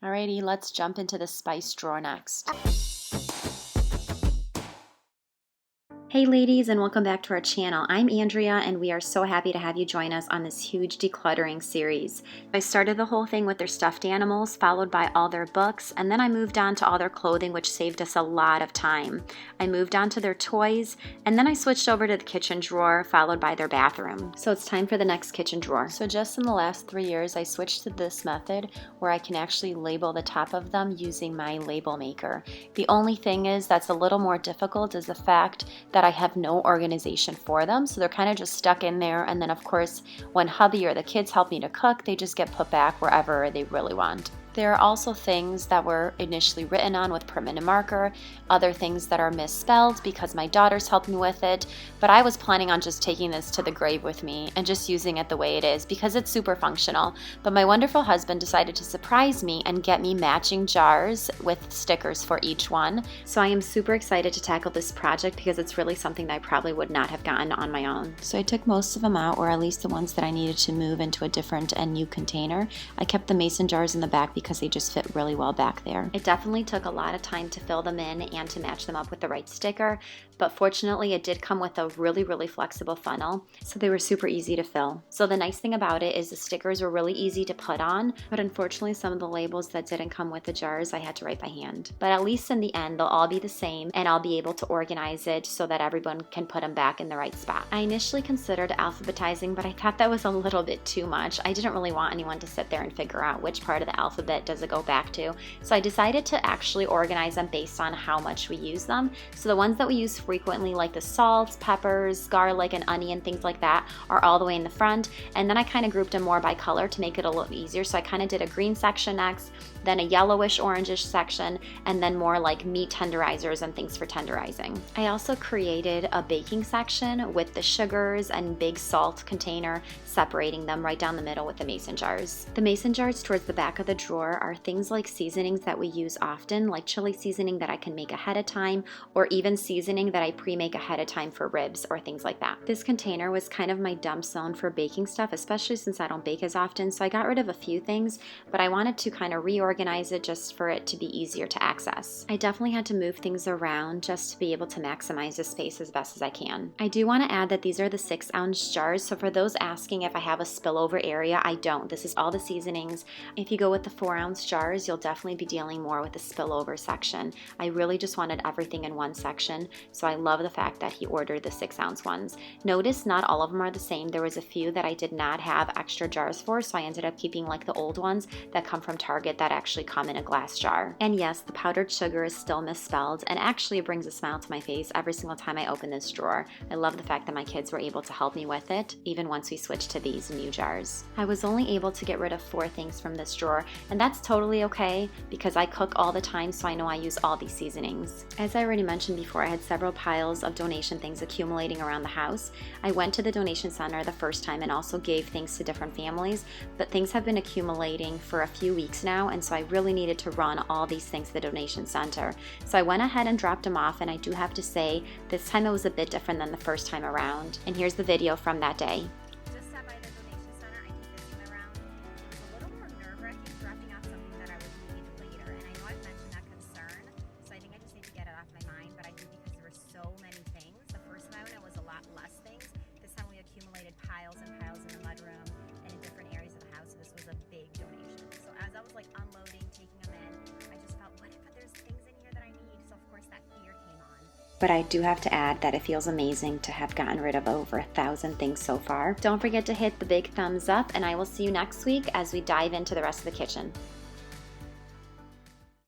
Alrighty, let's jump into the spice drawer next. Hey ladies, and welcome back to our channel. I'm Andrea, and we are so happy to have you join us on this huge decluttering series. I started the whole thing with their stuffed animals, followed by all their books, and then I moved on to all their clothing, which saved us a lot of time. I moved on to their toys, and then I switched over to the kitchen drawer, followed by their bathroom. So it's time for the next kitchen drawer. So just in the last 3 years, I switched to this method where I can actually label the top of them using my label maker. The only thing is that's a little more difficult is the fact that I have no organization for them, so they're kind of just stuck in there, and then of course when hubby or the kids help me to cook, they just get put back wherever they really want. There are also things that were initially written on with permanent marker, other things that are misspelled because my daughters helped me with it, but I was planning on just taking this to the grave with me and just using it the way it is because it's super functional. But my wonderful husband decided to surprise me and get me matching jars with stickers for each one. So I am super excited to tackle this project because it's really something that I probably would not have gotten on my own. So I took most of them out, or at least the ones that I needed to move into a different and new container. I kept the mason jars in the back because they just fit really well back there. It definitely took a lot of time to fill them in and to match them up with the right sticker, but fortunately it did come with a really flexible funnel, so they were super easy to fill. So the nice thing about it is the stickers were really easy to put on, but unfortunately some of the labels that didn't come with the jars I had to write by hand. But at least in the end they'll all be the same, and I'll be able to organize it so that everyone can put them back in the right spot. I initially considered alphabetizing, but I thought that was a little bit too much. I didn't really want anyone to sit there and figure out which part of the alphabet does it go back to. So I decided to actually organize them based on how much we use them. So the ones that we use frequently, like the salts, peppers, garlic, and onion, things like that, are all the way in the front. And then I kind of grouped them more by color to make it a little easier. So I kind of did a green section next, then a yellowish orangish section, and then more like meat tenderizers and things for tenderizing. I also created a baking section with the sugars and big salt container, separating them right down the middle with the mason jars. The mason jars towards the back of the drawer are things like seasonings that we use often, like chili seasoning that I can make ahead of time, or even seasoning that I pre-make ahead of time for ribs or things like that. This container was kind of my dump zone for baking stuff, especially since I don't bake as often, so I got rid of a few things, but I wanted to kind of reorganize it just for it to be easier to access. I definitely had to move things around just to be able to maximize the space as best as I can. I do want to add that these are the 6-ounce jars, so for those asking if I have a spillover area, I don't. This is all the seasonings. If you go with the 4-ounce jars, you'll definitely be dealing more with the spillover section. I really just wanted everything in one section, so I love the fact that he ordered the 6-ounce ones. Notice not all of them are the same. There was a few that I did not have extra jars for, so I ended up keeping like the old ones that come from Target that actually come in a glass jar. And yes, the powdered sugar is still misspelled, and actually it brings a smile to my face every single time I open this drawer. I love the fact that my kids were able to help me with it, even once we switched to these new jars. I was only able to get rid of 4 things from this drawer, and that's totally okay because I cook all the time, so I know I use all these seasonings. As I already mentioned before, I had several piles of donation things accumulating around the house. I went to the donation center the first time and also gave things to different families, but things have been accumulating for a few weeks now, and so I really needed to run all these things to the donation center. So I went ahead and dropped them off, and I do have to say this time it was a bit different than the first time around. And here's the video from that day. Piles and piles in the mudroom and in different areas of the house. This was a big donation. So as I was like unloading, taking them in, I just felt, what if there's things in here that I need? So of course that fear came on. But I do have to add that it feels amazing to have gotten rid of over 1,000 things so far. Don't forget to hit the big thumbs up, and I will see you next week as we dive into the rest of the kitchen.